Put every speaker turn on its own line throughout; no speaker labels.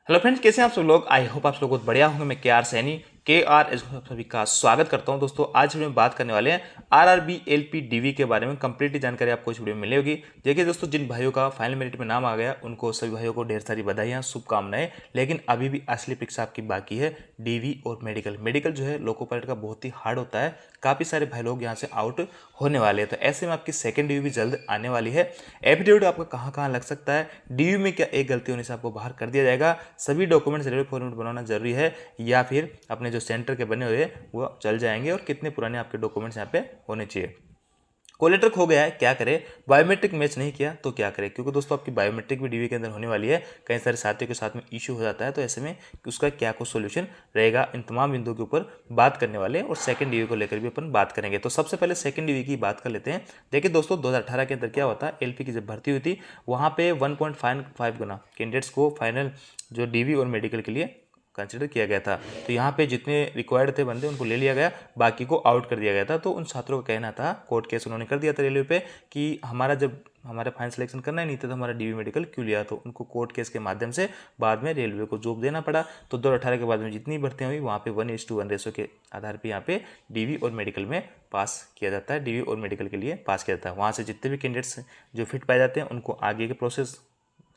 Hello friends, कैसे हैं आप सब लोग। आई होप आप सब लोग बहुत बढ़िया होंगे। मैं के आर आप सभी का स्वागत करता हूं। दोस्तों आज वीडियो में बात करने वाले हैं आरआरबी एलपी डीवी के बारे में। कंप्लीटली जानकारी आपको इस वीडियो में मिली होगी। देखिए दोस्तों, जिन भाइयों का फाइनल मेरिट में नाम आ गया उनको सभी भाइयों को ढेर सारी बधाइयां, शुभकामनाएं। लेकिन अभी भी असली परीक्षा आपकी बाकी है, डीवी और मेडिकल जो है लोको पायलट का बहुत ही हार्ड होता है। काफ़ी सारे भाई लोग यहाँ से आउट होने वाले हैं। तो ऐसे में आपकी सेकंड डीवी भी जल्द आने वाली है। एप्टीट्यूड आपका कहाँ कहाँ लग सकता है, डीवी में क्या एक गलती होने से आपको बाहर कर दिया जाएगा, सभी डॉक्यूमेंट्स रेलवे फॉर्मेट बनाना जरूरी है या फिर अपने जो सेंटर के बने हुए वो चल जाएंगे, और कितने पुराने आपके डॉक्यूमेंट्स यहाँ पे होने चाहिए। कोलेटर खो गया है, क्या करें। बायोमेट्रिक मैच नहीं किया तो क्या करें, क्योंकि दोस्तों आपकी बायोमेट्रिक भी डीवी के अंदर होने वाली है। कई सारे साथियों के साथ में इश्यू हो जाता है, तो ऐसे में उसका क्या कुछ सोल्यूशन रहेगा, इन तमाम बिंदुओं के ऊपर बात करने वाले हैं। और सेकंड डीवी को लेकर भी अपन बात करेंगे। तो सबसे पहले सेकंड डीवी की बात कर लेते हैं। देखिए दोस्तों, 2018 के अंदर क्या होता है, एलपी की जब भर्ती हुई थी वहाँ पे 1.5 गुना कैंडिडेट्स को फाइनल जो डीवी और मेडिकल के लिए कंसिडर किया गया था। तो यहाँ पे जितने रिक्वायर्ड थे बंदे उनको ले लिया गया, बाकी को आउट कर दिया गया था। तो उन छात्रों का कहना था, कोर्ट केस उन्होंने कर दिया था रेलवे पे, कि हमारा फाइनल सिलेक्शन करना ही नहीं था तो हमारा डीवी मेडिकल क्यों लिया। तो उनको कोर्ट केस के माध्यम से बाद में रेलवे को जॉब देना पड़ा। तो 2018 के बाद में जितनी भर्तियाँ हुई वहाँ पे 1:1 रेशो के आधार पर यहाँ पे डीवी और मेडिकल में पास किया जाता है, डीवी और मेडिकल के लिए पास किया जाता है। वहाँ से जितने भी कैंडिडेट्स जो फिट पाए जाते हैं उनको आगे के प्रोसेस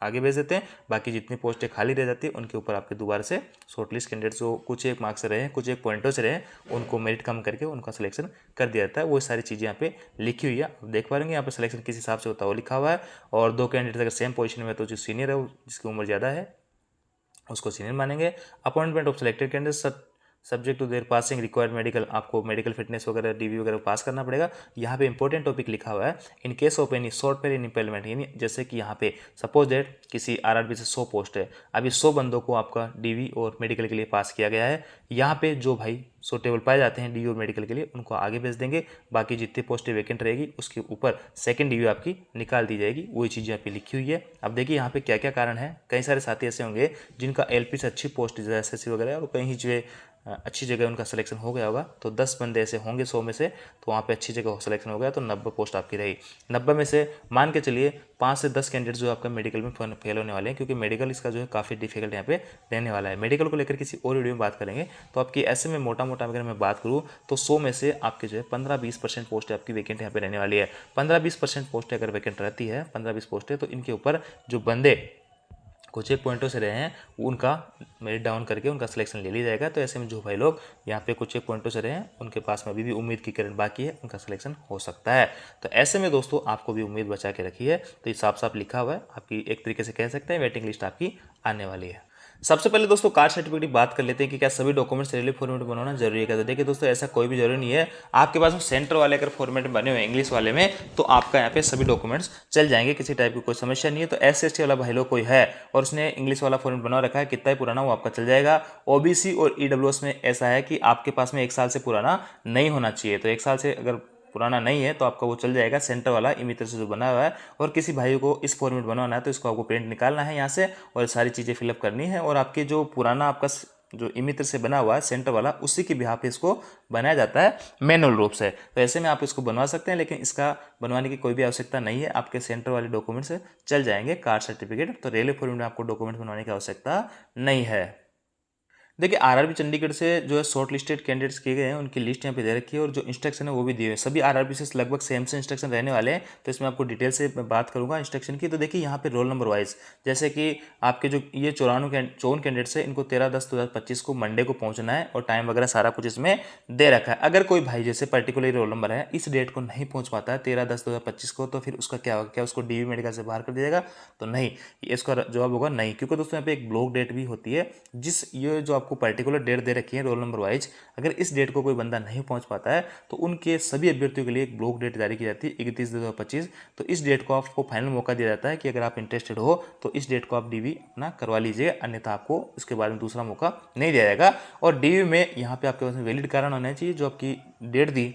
आगे भेज देते हैं। बाकी जितनी पोस्टें खाली रह जाती है उनके ऊपर आपके दोबारा से शॉर्टलिस्ट कैंडिडेट्स जो कुछ एक मार्क्स से रहे हैं, कुछ एक पॉइंटों से रहे हैं, उनको मेरिट कम करके उनका सिलेक्शन कर दिया जाता है। वो सारी चीज़ें यहाँ पे लिखी हुई है, आप देख पा रहे यहाँ पे सिलेक्शन किस हिसाब से होता है वो लिखा हुआ है। और दो कैंडिडेट अगर सेम पोजिशन में है तो जो सीनियर है जिसकी उम्र ज़्यादा है उसको सीनियर मानेंगे। Appointment of selected candidate subject to their passing required medical, आपको मेडिकल फिटनेस वगैरह डीवी वगैरह पास करना पड़ेगा। यहाँ पे इंपॉर्टेंट टॉपिक लिखा हुआ है, in case of any short period implement, यानी जैसे कि यहाँ पे सपोज दैट किसी आरआरबी से 100 पोस्ट है, अभी 100 बंदों को आपका डीवी और मेडिकल के लिए पास किया गया है। यहाँ पे जो भाई सूटेबल पाए जाते हैं डीवी और मेडिकल के लिए उनको आगे भेज देंगे। बाकी जितनी पोस्टें वैकेंट रहेगी उसके ऊपर सेकंड डीवी आपकी निकाल दी जाएगी। वही चीज़ यहाँ पे लिखी हुई है। अब देखिए यहाँ पे क्या क्या कारण है। कई सारे साथी ऐसे होंगे जिनका एलपी से अच्छी पोस्ट जैसे एसएससी वगैरह और कहीं जो अच्छी जगह उनका सिलेक्शन हो गया होगा। तो 10 बंदे ऐसे होंगे 100 में से, तो वहाँ पे अच्छी जगह सिलेक्शन हो गया तो 90 पोस्ट आपकी रही। 90 में से मान के चलिए 5 से 10 कैंडिडेट जो आपका मेडिकल में फेल होने वाले हैं, क्योंकि मेडिकल इसका जो है काफ़ी डिफिकल्ट यहाँ पे रहने वाला है। मेडिकल को लेकर किसी और वीडियो में बात करेंगे। तो आपकी ऐसे में मोटा मोटा अगर मैं बात करूँ तो 100 में से आपके जो है 15-20% पोस्ट आपकी वैकेंट यहाँ पे रहने वाली है। 15-20% पोस्ट अगर वैकेंट रहती है, 15-20 पोस्टें, तो इनके ऊपर जो बंदे कुछ एक पॉइंटों से रहे हैं उनका मेरिट डाउन करके उनका सिलेक्शन ले लिया जाएगा। तो ऐसे में जो भाई लोग यहाँ पे कुछ एक पॉइंटों से रहे हैं उनके पास में अभी भी उम्मीद की किरण बाकी है, उनका सिलेक्शन हो सकता है। तो ऐसे में दोस्तों आपको भी उम्मीद बचा के रखी है। तो ये साफ साफ लिखा हुआ है, आपकी एक तरीके से कह सकते हैं वेटिंग लिस्ट आपकी आने वाली है। सबसे पहले दोस्तों कास्ट सर्टिफिकेट की बात कर लेते हैं कि क्या सभी डॉक्यूमेंट्स रेलवे फॉर्मेट में बनाना जरूरी है क्या। तो देखिए दोस्तों, ऐसा कोई भी जरूरी नहीं है। आपके पास में सेंटर वाले अगर फॉर्मेट में बने हुए इंग्लिश वाले में, तो आपका यहाँ पे सभी डॉक्यूमेंट्स चल जाएंगे, किसी टाइप की कोई समस्या नहीं है। तो SC/ST वाला भाई लोग कोई है और उसने इंग्लिश वाला फॉर्मेट बना रखा है, कितना ही पुराना वो आपका चल जाएगा। OBC और EWS में ऐसा है कि आपके पास में 1 साल से पुराना नहीं होना चाहिए। तो 1 साल से अगर पुराना नहीं है तो आपका वो चल जाएगा, सेंटर वाला इमितर से जो बना हुआ है। और किसी भाई को इस फॉर्मेट बनवाना है तो इसको आपको प्रिंट निकालना है यहाँ से और सारी चीज़ें फिलअप करनी है। और आपके जो पुराना आपका जो इमितर से बना हुआ है सेंटर वाला, उसी के बिहाफ पे इसको बनाया जाता है मैनुअल रूप से। तो ऐसे में आप इसको बनवा सकते हैं, लेकिन इसका बनवाने की कोई भी आवश्यकता नहीं है। आपके सेंटर वाले डॉक्यूमेंट से चल जाएंगे कास्ट सर्टिफिकेट। तो रेलवे फॉर्मेट में आपको डॉक्यूमेंट बनवाने की आवश्यकता नहीं है। देखिए आरआरबी चंडीगढ़ से जो है शॉर्ट लिस्टेड कैंडिडेट्स किए गए हैं उनकी लिस्ट यहाँ पे दे रखी है और जो इंस्ट्रक्शन है वो भी दिए हुए हैं। सभी आरआरबी से लगभग सेम से इंस्ट्रक्शन रहने वाले हैं। तो इसमें आपको डिटेल से मैं बात करूंगा इंस्ट्रक्शन की। तो देखिए यहाँ पे रोल नंबर वाइज, जैसे कि आपके जो ये 54 कैंडिडेट्स है, इनको 13/10/2025 को मंडे को पहुंचना है और टाइम वगैरह सारा कुछ इसमें दे रखा है। अगर कोई भाई जैसे पर्टिकुलर रोल नंबर है इस डेट को नहीं पहुंच पाता है 13/10/2025 को, तो फिर उसका क्या होगा, क्या उसको डीवी मेडिकल से बाहर कर दिया जाएगा? तो नहीं, इसका जवाब होगा नहीं। क्योंकि दोस्तों यहाँ पे एक ब्लॉक डेट भी होती है, जिस ये जो आपको पर्टिकुलर डेट दे रखी है रोल नंबर वाइज, अगर इस डेट को कोई बंदा नहीं पहुंच पाता है तो उनके सभी अभ्यर्थियों के लिए एक ब्लॉक डेट जारी की जाती है 31/10/2025। तो इस डेट को आपको फाइनल मौका दिया जाता है कि अगर आप इंटरेस्टेड हो तो इस डेट को आप डीवी अपना करवा लीजिए, अन्यथा आपको इसके बाद में दूसरा मौका नहीं दिया जाएगा। और डीवी में यहाँ पे आपके पास में वैलिड कारण होना चाहिए। जो आपकी डेट दी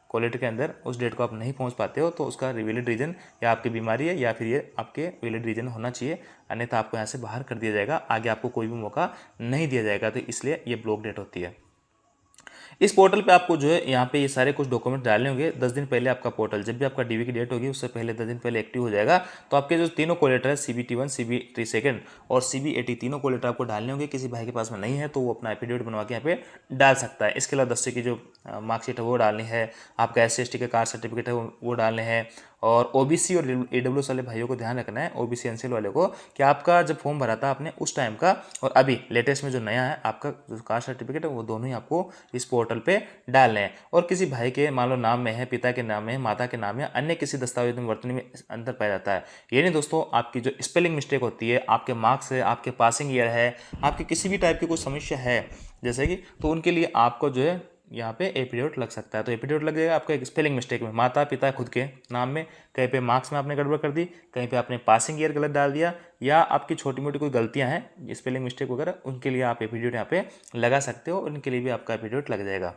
कॉलेटर के अंदर, उस डेट को आप नहीं पहुंच पाते हो तो उसका वैलिड रीजन या आपकी बीमारी है या फिर ये आपके वैलिड रीजन होना चाहिए, अन्यथा आपको यहाँ से बाहर कर दिया जाएगा, आगे आपको कोई भी मौका नहीं दिया जाएगा। तो इसलिए ये ब्लॉक डेट होती है। इस पोर्टल पे आपको जो है यहाँ पे ये सारे कुछ डॉक्यूमेंट डालने होंगे। 10 दिन पहले आपका पोर्टल, जब भी आपका डीवी की डेट होगी उससे पहले 10 दिन पहले एक्टिव हो जाएगा। तो आपके जो तीनों कोलेटर है CBT1, CBT सेकंड और CB80 तीनों कोलेटर आपको डालने होंगे। किसी भाई के पास में नहीं है तो वो अपना एफिडेविट बनवा के यहाँ पे डाल सकता है। इसके अलावा 10 की जो मार्कशीट है वो डालनी है, आपका SC/ST का कास्ट सर्टिफिकेट है वो डालने हैं। और OBC और AWS वाले भाइयों को ध्यान रखना है, OBC NCL वाले को, कि आपका जब फॉर्म भरा था आपने उस टाइम का और अभी लेटेस्ट में जो नया है आपका जो कास्ट सर्टिफिकेट है वो दोनों ही आपको इस पोर्टल पे डालने हैं। और किसी भाई के मान लो नाम में है, पिता के नाम में, माता के नाम में, अन्य किसी दस्तावेज में वर्तनी में अंतर पाया जाता है। ये नहीं दोस्तों, आपकी जो स्पेलिंग मिस्टेक होती है, आपके मार्क्स है, आपके पासिंग ईयर है, आपकी किसी भी टाइप की कोई समस्या है जैसे कि, तो उनके लिए आपको जो है यहाँ पे एफिडेविट लग सकता है। तो एफिडेविट लग जाएगा आपका एक स्पेलिंग मिस्टेक में, माता पिता खुद के नाम में, कहीं पे मार्क्स में आपने गड़बड़ कर दी, कहीं पे आपने पासिंग ईयर गलत डाल दिया, या आपकी छोटी मोटी कोई गलतियां हैं स्पेलिंग मिस्टेक वगैरह, उनके लिए आप एफिडेविट यहाँ पे लगा सकते हो, उनके लिए भी आपका एफिडेविट लग जाएगा।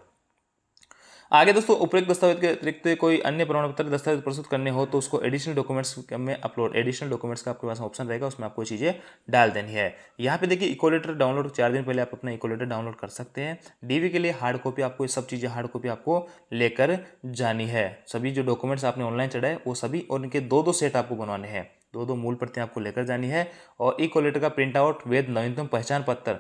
आगे दोस्तों, उपयुक्त दस्तावेज के अतिरिक्त कोई अन्य प्रमाण पत्र दस्तावेज प्रस्तुत करने हो तो उसको एडिशनल डॉक्यूमेंट्स में अपलोड, एडिशनल डॉक्यूमेंट्स का आपके पास ऑप्शन रहेगा, उसमें आपको चीज़ें डाल देनी है। यहाँ पे देखिए इक्वलेटर डाउनलोड 4 दिन पहले आप अपना इक्वलेटर डाउनलोड कर सकते हैं। डीवी के लिए हार्ड कॉपी आपको, ये सब चीज़ें हार्ड कॉपी आपको लेकर जानी है। सभी जो डॉक्यूमेंट्स आपने ऑनलाइन चढ़ाए वो सभी, और इनके 2-2 सेट आपको बनवाने हैं, 2-2 मूल प्रतियां आपको लेकर जानी है। और इक्वलेटर का प्रिंट आउट, वैध नवीनतम पहचान पत्र,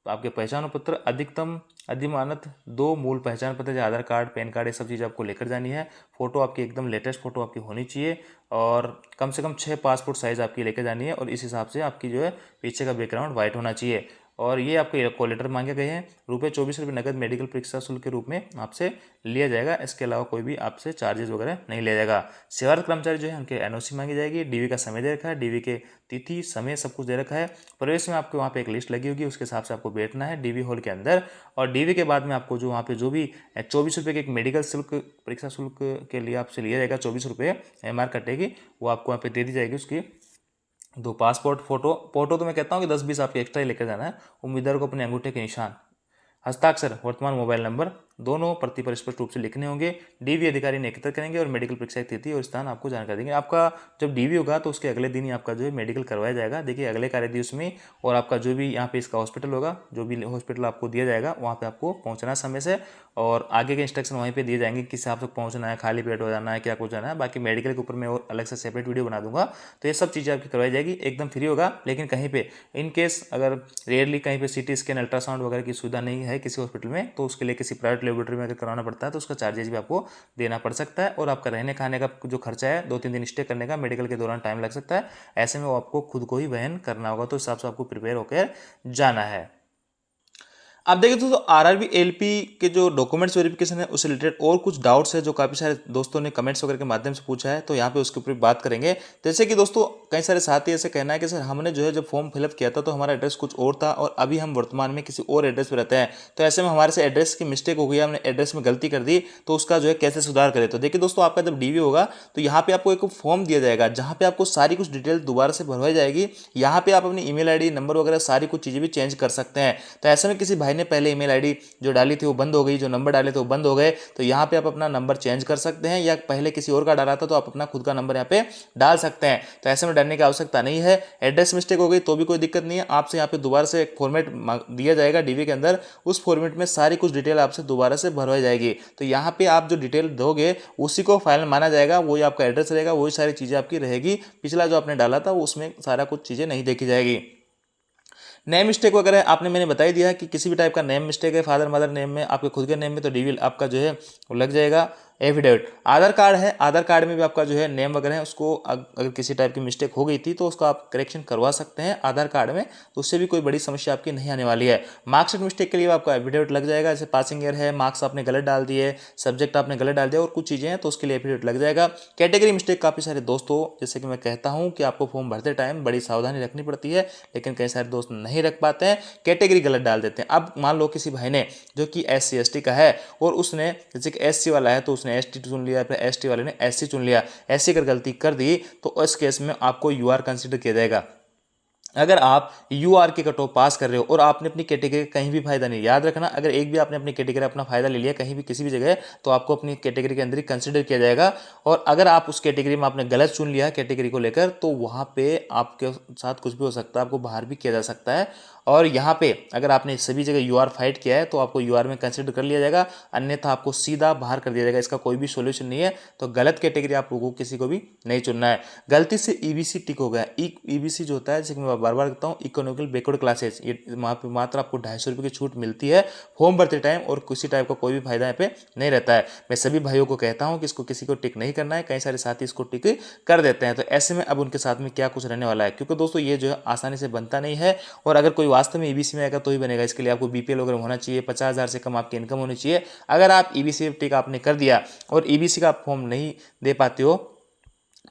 तो आपके पहचान पत्र, अधिकतम अधिमानत 2 मूल पहचान पत्र, जैसे आधार कार्ड, पैन कार्ड, ये सब चीज़ आपको लेकर जानी है। फोटो आपकी एकदम लेटेस्ट फोटो आपकी होनी चाहिए, और कम से कम 6 पासपोर्ट साइज़ आपकी लेकर जानी है, और इस हिसाब से आपकी जो है पीछे का बैकग्राउंड वाइट होना चाहिए। और ये आपके कोलेटर मांगे गए हैं। ₹24 नगद मेडिकल परीक्षा शुल्क के रूप में आपसे लिया जाएगा। इसके अलावा कोई भी आपसे चार्जेस वगैरह नहीं लिया जाएगा। सेवारत कर्मचारी जो है उनके NOC मांगी जाएगी। डीवी का समय दे रखा है, डीवी के तिथि समय सब कुछ दे रखा है। प्रवेश में आपको वहाँ पे एक लिस्ट लगी होगी, उसके हिसाब से आपको बैठना है डीवी हॉल के अंदर। और डीवी के बाद में आपको जो वहाँ पे जो भी ₹24 के एक मेडिकल शुल्क, परीक्षा शुल्क के लिए आपसे लिया जाएगा, ₹24 MR कटेगी, वो आपको वहाँ पे दे दी जाएगी। उसकी 2 पासपोर्ट फोटो तो मैं कहता हूँ कि 10-20 आपके एक्स्ट्रा ही लेकर जाना है। उम्मीदवार को अपने अंगूठे के निशान, हस्ताक्षर, वर्तमान मोबाइल नंबर दोनों प्रति पर स्पष्ट रूप से लिखने होंगे। डीवी अधिकारी ने एकत्र करेंगे और मेडिकल परीक्षा की तिथि और स्थान आपको जानकारी देंगे। आपका जब डीवी होगा तो उसके अगले दिन ही आपका जो है मेडिकल करवाया जाएगा। देखिए अगले कार्य दिवस में, और आपका जो भी यहाँ पे इसका हॉस्पिटल होगा, जो भी हॉस्पिटल आपको दिया जाएगा वहाँ पे आपको पहुँचना समय से, और आगे के इंस्ट्रक्शन वहीं पे दिए जाएंगे किस हिसाब से पहुँचना है, खाली पेट हो जाना है, क्या कुछ जाना है। बाकी मेडिकल के ऊपर मैं और अलग से सेपरेट वीडियो बना दूंगा। तो ये सब चीज़ें आपकी करवाई जाएगी, एकदम फ्री होगा। लेकिन कहीं पे इन केस अगर रेयरली कहीं पे CT स्कैन, अल्ट्रासाउंड वगैरह की सुविधा नहीं है किसी हॉस्पिटल में, तो उसके लिए किसी प्राइवेट लेबोरेटरी में अगर कराना पड़ता है तो उसका चार्जेस भी आपको देना पड़ सकता है। और आपका रहने खाने का जो खर्चा है, 2-3 दिन स्टे करने का, मेडिकल के दौरान टाइम लग सकता है, ऐसे में वो आपको खुद को ही वहन करना होगा। तो इस हिसाब से आपको प्रिपेयर होकर जाना है। अब देखिए दोस्तों, RRB LP के जो डॉक्यूमेंट्स वेरिफिकेशन है उससे रिलेटेड और कुछ डाउट्स है जो काफ़ी सारे दोस्तों ने कमेंट्स वगैरह के माध्यम से पूछा है, तो यहाँ पे उसके ऊपर बात करेंगे। जैसे कि दोस्तों कई सारे साथी ऐसे कहना है कि सर हमने जो है जब फॉर्म फिलअप किया था तो हमारा एड्रेस कुछ और था और अभी हम वर्तमान में किसी और एड्रेस पर रहते हैं, तो ऐसे में हमारे से एड्रेस की मिस्टेक हो गई, हमने एड्रेस में गलती कर दी, तो उसका जो है कैसे सुधार करें। तो देखिए दोस्तों, आपका जब डीवी होगा तो यहाँ पे आपको एक फॉर्म दिया जाएगा जहाँ पे आपको सारी कुछ डिटेल दोबारा से भरवाई जाएगी। यहाँ पे आप अपनी ईमेल ID, नंबर वगैरह सारी कुछ चीज़ें भी चेंज कर सकते हैं। तो ऐसे में किसी भाई ने पहले ईमेल ID जो डाली थी वो बंद हो गई, जो नंबर डाले थे वो बंद हो गए, तो यहाँ पे आप अपना नंबर चेंज कर सकते हैं, या पहले किसी और का डाला था तो आप अपना खुद का नंबर यहाँ पे डाल सकते हैं। तो ऐसे में डरने की आवश्यकता नहीं है। एड्रेस मिस्टेक हो गई तो भी कोई दिक्कत नहीं है, आपसे यहाँ पे दोबारा से एक फॉर्मेट दिया जाएगा डीवी के अंदर, उस फॉर्मेट में सारी कुछ डिटेल आपसे दोबारा से भरवाई जाएगी। तो यहाँ पे आप जो डिटेल दोगे उसी को फाइनल माना जाएगा, वही आपका एड्रेस रहेगा, वही सारी चीज़ें आपकी रहेगी। पिछला जो आपने डाला था उसमें सारा कुछ चीज़ें नहीं देखी जाएगी। नेम मिस्टेक वगैरह आपने मैंने बता ही दिया कि किसी भी टाइप का नेम मिस्टेक है, फादर मदर नेम में, आपके खुद के नेम में, तो डीवी आपका जो है वो लग जाएगा। एफिडेविट, आधार कार्ड है, आधार कार्ड में भी आपका जो है नेम वगैरह है, उसको अगर किसी टाइप की मिस्टेक हो गई थी तो उसको आप करेक्शन करवा सकते हैं आधार कार्ड में, तो उससे भी कोई बड़ी समस्या आपकी नहीं आने वाली है। मार्क्सशीट मिस्टेक के लिए आपका एफिडेविट लग जाएगा, जैसे पासिंग ईयर है, मार्क्स आपने गलत डाल दिए, सब्जेक्ट आपने गलत डाल दिया और कुछ चीज़ें हैं, तो उसके लिए एफिडेविट लग जाएगा। कैटेगरी मिस्टेक काफ़ी सारे दोस्तों, जैसे कि मैं कहता हूँ कि आपको फॉर्म भरते टाइम बड़ी सावधानी रखनी पड़ती है, लेकिन कई सारे दोस्त नहीं रख पाते हैं, कैटेगरी गलत डाल देते हैं। अब मान लो किसी भाई ने जो कि SC/ST का है और उसने जैसे कि SC वाला है तो उसने ST चुन लिया, फिर ST वाले ने SC चुन लिया, ऐसी अगर गलती कर दी तो उस केस में आपको UR कंसीडर किया जाएगा। अगर आप UR के कट ऑफ पास कर रहे हो और आपने अपनी कैटेगरी का कहीं भी फायदा नहीं, याद रखना, अगर एक भी आपने अपनी कैटेगरी अपना फायदा ले लिया कहीं भी किसी भी जगह, तो आपको अपनी कैटेगरी के अंदर ही कंसिडर किया जाएगा। और अगर आप उस कैटेगरी में आपने गलत चुन लिया कैटेगरी को लेकर, तो वहाँ पे आपके साथ कुछ भी हो सकता है, आपको बाहर भी किया जा सकता है। और यहाँ पे अगर आपने सभी जगह यूआर फाइट किया है तो आपको यूआर में कंसिडर कर लिया जाएगा, अन्यथा आपको सीधा बाहर कर दिया जाएगा। इसका कोई भी सोल्यूशन नहीं है। तो गलत कैटेगरी आप लोगों को किसी को भी नहीं चुनना है। गलती से ईबीसी टिक हो गया। ईबीसी जो होता है, जैसे मैं बार बार कहता हूँ, इकोनॉमिकल बैकवर्ड क्लासेस, ये वहाँ पे मात्र आपको 250 रुपये की छूट मिलती है फॉर्म भरते टाइम, और किसी टाइप का कोई भी फायदा यहाँ पे नहीं रहता है। मैं सभी भाइयों को कहता हूँ कि इसको किसी को टिक नहीं करना है। कई सारे साथी इसको टिक कर देते हैं। तो ऐसे में अब उनके साथ में क्या कुछ रहने वाला है, क्योंकि दोस्तों ये जो है आसानी से बनता नहीं है। और अगर कोई वास्तव में ईबीसी में आएगा तो ही बनेगा। इसके लिए आपको बीपीएल वगैरह होना चाहिए, 50,000 से कम आपकी इनकम होनी चाहिए। अगर आप ईबीसी टिक आपने कर दिया और ईबीसी का फॉर्म नहीं दे पाते हो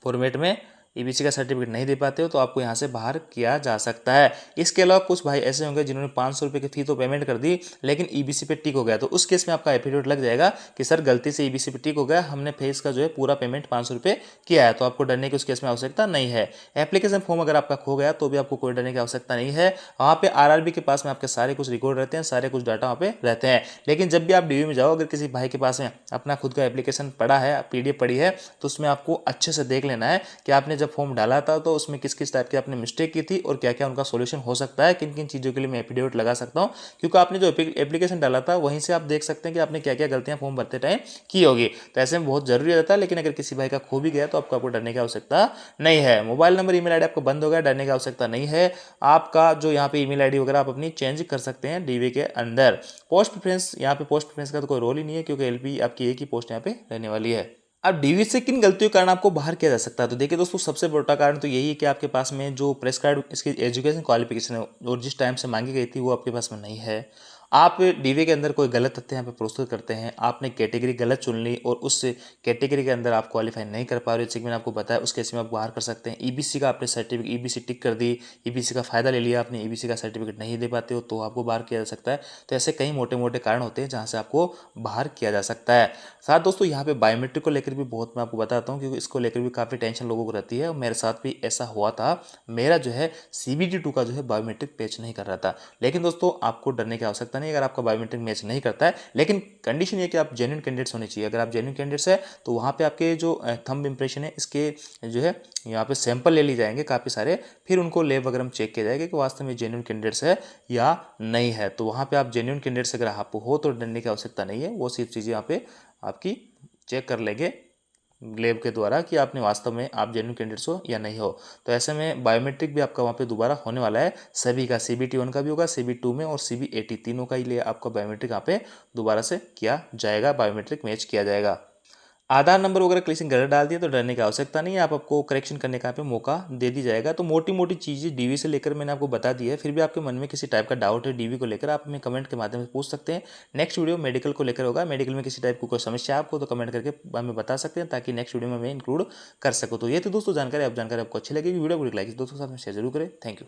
फॉर्मेट में, ईबीसी का सर्टिफिकेट नहीं दे पाते हो, तो आपको यहाँ से बाहर किया जा सकता है। इसके अलावा कुछ भाई ऐसे होंगे जिन्होंने 500 रुपये की फी तो पेमेंट कर दी, लेकिन ईबीसी पे टिक हो गया। तो उस केस में आपका एफिडेविट लग जाएगा कि सर गलती से ईबीसी पे टिक हो गया, हमने फीस का जो है पूरा पेमेंट 500 रुपये किया है। तो आपको डरने की उस केस में आवश्यकता नहीं है। एप्लीकेशन फॉर्म अगर आपका खो गया तो भी आपको कोई डरने की आवश्यकता नहीं है। वहाँ पे आरआरबी के पास में आपके सारे कुछ रिकॉर्ड रहते हैं, सारे कुछ डाटा वहाँ पे रहते हैं। लेकिन जब भी आप डीवी में जाओ, अगर किसी भाई के पास में अपना खुद का एप्लीकेशन पड़ा है, पीडीएफ पड़ी है, तो उसमें आपको अच्छे से देख लेना है कि आपने जब फॉर्म डाला था तो उसमें किस किस टाइप की आपने मिस्टेक की थी और क्या क्या उनका सॉल्यूशन हो सकता है, किन किन चीज़ों के लिए मैं एफिडेविट लगा सकता हूं। क्योंकि आपने जो एप्लीकेशन डाला था वहीं से आप देख सकते हैं कि आपने क्या क्या गलतियां फॉर्म भरते टाइम की होगी। तो ऐसे में बहुत जरूरी रहता है। लेकिन अगर किसी भाई का खो भी गया तो आपको डरने की आवश्यकता नहीं है। मोबाइल नंबर, ईमेल आईडी आपको बंद हो गया, डरने की आवश्यकता नहीं है। आपका जो यहाँ पे ईमेल आईडी वगैरह आप अपनी चेंज कर सकते हैं डीवी के अंदर। पोस्ट प्रेफरेंस, यहाँ पे पोस्ट प्रेफरेंस का तो कोई रोल ही नहीं है, क्योंकि एलपी आपकी एक ही पोस्ट यहाँ पे रहने वाली है। अब डीवी से किन गलतियों के कारण आपको बाहर किया जा सकता है, तो देखिए दोस्तों, सबसे बड़ा कारण तो यही है कि आपके पास में जो प्रेस्क्राइब इसकी एजुकेशन क्वालिफिकेशन है और जिस टाइम से मांगी गई थी वो आपके पास में नहीं है। आप डीवी के अंदर कोई गलत तथ्य यहाँ पे प्रस्तुत करते हैं, आपने कैटेगरी गलत चुन ली और उस कैटेगरी के अंदर आप क्वालिफाई नहीं कर पा रहे हो, जैसे कि मैंने आपको बताया, उस केस में आप बाहर कर सकते हैं। ईबीसी का आपने सर्टिफिकेट, ईबीसी टिक कर दी, ईबीसी का फायदा ले लिया आपने, ईबीसी का सर्टिफिकेट नहीं दे पाते हो तो आपको बाहर किया जा सकता है। तो ऐसे कई मोटे मोटे कारण होते हैं जहाँ से आपको बाहर किया जा सकता है। साथ दोस्तों, यहाँ पे बायोमेट्रिक को लेकर भी बहुत मैं आपको बताता हूँ, क्योंकि इसको लेकर भी काफ़ी टेंशन लोगों को रहती है। और मेरे साथ भी ऐसा हुआ था। मेरा जो है CBT 2 का जो है बायोमेट्रिक मैच नहीं कर रहा था। लेकिन दोस्तों, आपको डरने की आवश्यकता नहीं अगर आपका बायोमेट्रिक मैच नहीं करता है। लेकिन कंडीशन ये कि आप जेन्युइन कैंडिडेट्स होने चाहिए। अगर आप जेन्युइन कैंडिडेट्स है तो वहाँ पे आपके जो थंब इंप्रेशन है, इसके जो है यहाँ पे सैंपल ले लिए जाएंगे काफ़ी सारे, फिर उनको लैब वगैरह में चेक किया जाएगा कि वास्तव में जेन्युइन कैंडिडेट्स है या नहीं है। तो वहाँ पे आप जेन्युइन कैंडिडेट्स अगर आप हो तो डरने की आवश्यकता नहीं है। वो सिर्फ चीज़ें यहाँ पे आपकी चेक कर लेंगे लैब के द्वारा कि आपने वास्तव में आप जेन्युइन कैंडिडेट्स हो या नहीं हो। तो ऐसे में बायोमेट्रिक भी आपका वहाँ पे दोबारा होने वाला है। सभी का CBT 1 का भी होगा, CBT 2 में और CB80 तीनों का ही लिए आपका बायोमेट्रिक यहाँ पे दोबारा से किया जाएगा, बायोमेट्रिक मैच किया जाएगा। आधार नंबर वगैरह किसी गलत डाल दिया तो डरने की आवश्यकता नहीं है। आपको करेक्शन करने का यहाँ पे मौका दे दी जाएगा। तो मोटी मोटी चीज़ें डीवी से लेकर मैंने आपको बता दी है। फिर भी आपके मन में किसी टाइप का डाउट है डीवी को लेकर, आप हमें कमेंट के माध्यम से पूछ सकते हैं। नेक्स्ट वीडियो मेडिकल को लेकर होगा। मेडिकल में किसी टाइप की कोई समस्या आपको तो कमेंट करके हमें बता सकते हैं, ताकि नेक्स्ट वीडियो में मैं इंक्लूड कर सकूँ। तो ये थी दोस्तों जानकारी। आप जानकारी आपको अच्छी लगेगी, वीडियो को लाइक दोस्तों के साथ में शेयर जरूर करें। Thank you.